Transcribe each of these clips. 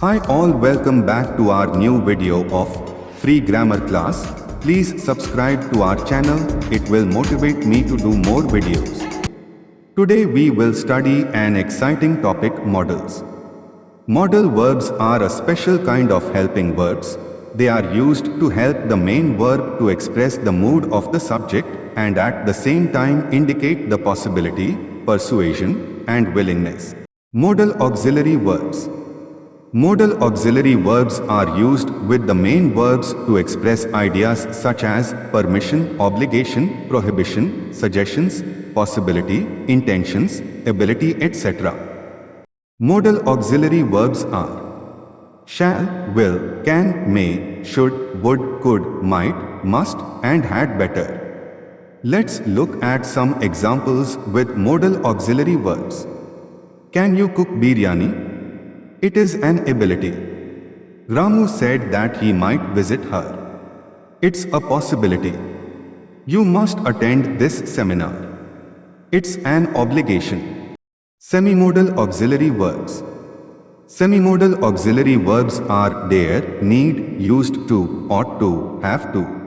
Hi all, welcome back to our new video of free grammar class. Please subscribe to our channel, it will motivate me to do more videos. Today we will study an exciting topic, modals. Modal verbs are a special kind of helping verbs. They are used to help the main verb to express the mood of the subject and at the same time indicate the possibility, persuasion, and willingness. Modal auxiliary verbs. Modal auxiliary verbs are used with the main verbs to express ideas such as permission, obligation, prohibition, suggestions, possibility, intentions, ability, etc. Modal auxiliary verbs are shall, will, can, may, should, would, could, might, must, and had better. Let's look at some examples with modal auxiliary verbs. Can you cook biryani? It is an ability. Ramu said that he might visit her. It's a possibility. You must attend this seminar. It's an obligation. Semimodal auxiliary verbs. Semimodal auxiliary verbs are dare, need, used to, ought to, have to.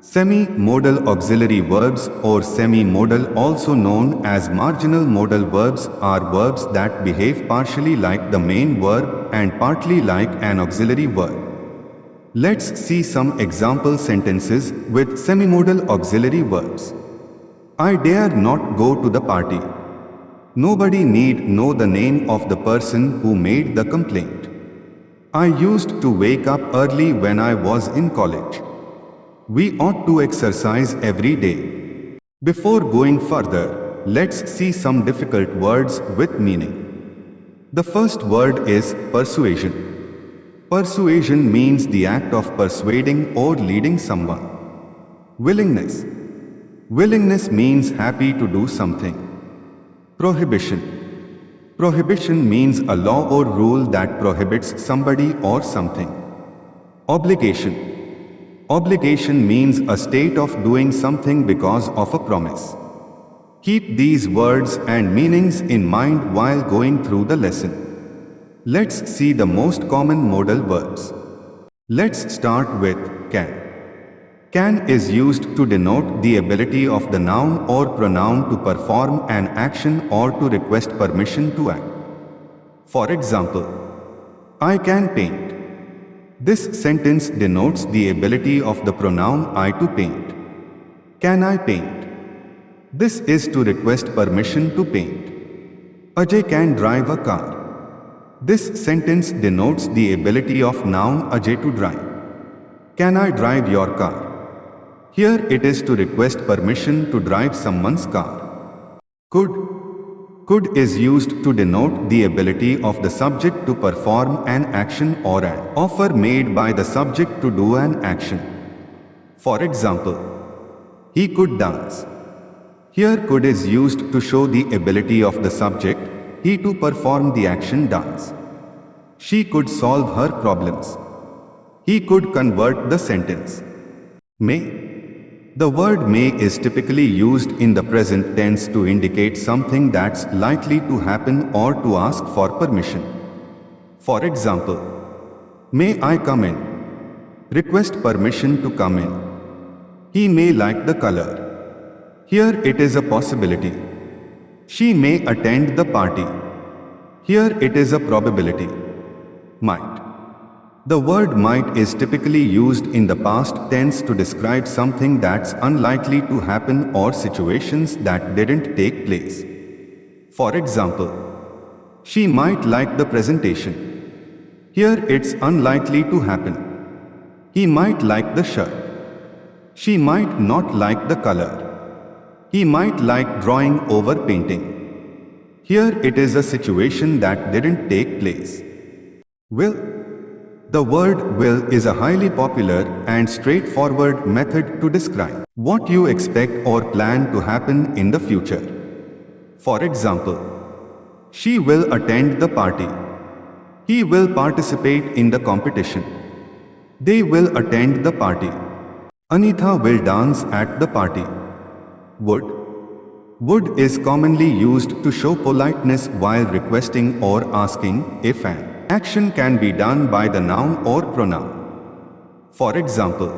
Semi-modal auxiliary verbs or semi-modal, also known as marginal modal verbs, are verbs that behave partially like the main verb and partly like an auxiliary verb. Let's see some example sentences with semi-modal auxiliary verbs. I dare not go to the party. Nobody need know the name of the person who made the complaint. I used to wake up early when I was in college. We ought to exercise every day. Before going further, let's see some difficult words with meaning. The first word is persuasion. Persuasion means the act of persuading or leading someone. Willingness. Willingness means happy to do something. Prohibition. Prohibition means a law or rule that prohibits somebody or something. Obligation. Obligation means a state of doing something because of a promise. Keep these words and meanings in mind while going through the lesson. Let's see the most common modal verbs. Let's start with can. Can is used to denote the ability of the noun or pronoun to perform an action or to request permission to act. For example, I can paint. This sentence denotes the ability of the pronoun I to paint. Can I paint? This is to request permission to paint. Ajay can drive a car. This sentence denotes the ability of noun Ajay to drive. Can I drive your car? Here it is to request permission to drive someone's car. Could. Could is used to denote the ability of the subject to perform an action or an offer made by the subject to do an action. For example, he could dance. Here could is used to show the ability of the subject, he to perform the action dance. She could solve her problems. He could convert the sentence. May. The word may is typically used in the present tense to indicate something that's likely to happen or to ask for permission. For example, may I come in? Request permission to come in. He may like the color. Here it is a possibility. She may attend the party. Here it is a probability. Might. The word might is typically used in the past tense to describe something that's unlikely to happen or situations that didn't take place. For example, she might like the presentation. Here it's unlikely to happen. He might like the shirt. She might not like the color. He might like drawing over painting. Here it is a situation that didn't take place. Will. The word will is a highly popular and straightforward method to describe what you expect or plan to happen in the future. For example, she will attend the party. He will participate in the competition. They will attend the party. Anitha will dance at the party. Would. Would is commonly used to show politeness while requesting or asking if an Action can be done by the noun or pronoun. For example,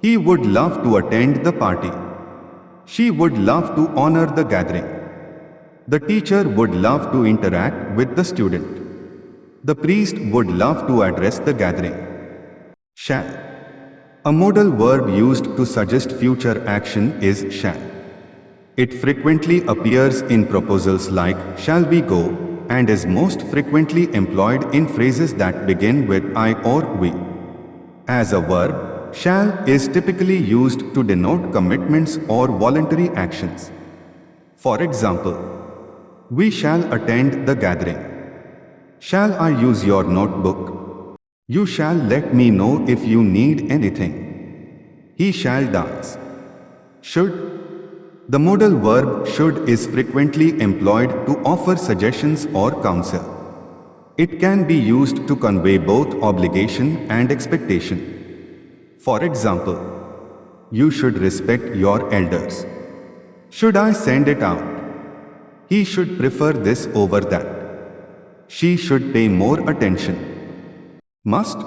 he would love to attend the party. She would love to honor the gathering. The teacher would love to interact with the student. The priest would love to address the gathering. Shall. A modal verb used to suggest future action is shall. It frequently appears in proposals like shall we go and is most frequently employed in phrases that begin with I or we. As a verb, shall is typically used to denote commitments or voluntary actions. For example, we shall attend the gathering. Shall I use your notebook? You shall let me know if you need anything. He shall dance. Should. The modal verb should is frequently employed to offer suggestions or counsel. It can be used to convey both obligation and expectation. For example, you should respect your elders. Should I send it out? He should prefer this over that. She should pay more attention. Must.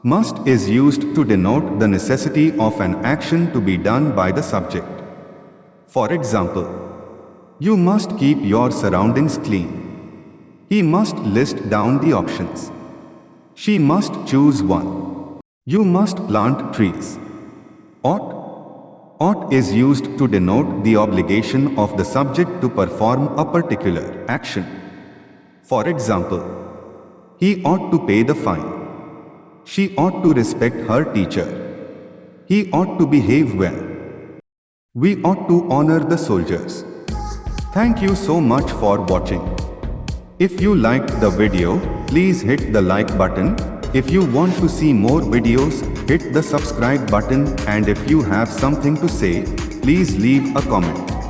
Must is used to denote the necessity of an action to be done by the subject. For example, you must keep your surroundings clean. He must list down the options. She must choose one. You must plant trees. Ought. Ought is used to denote the obligation of the subject to perform a particular action. For example, he ought to pay the fine. She ought to respect her teacher. He ought to behave well. We ought to honor the soldiers. Thank you so much for watching. If you liked the video, please hit the like button. If you want to see more videos, hit the subscribe button, and if you have something to say, please leave a comment.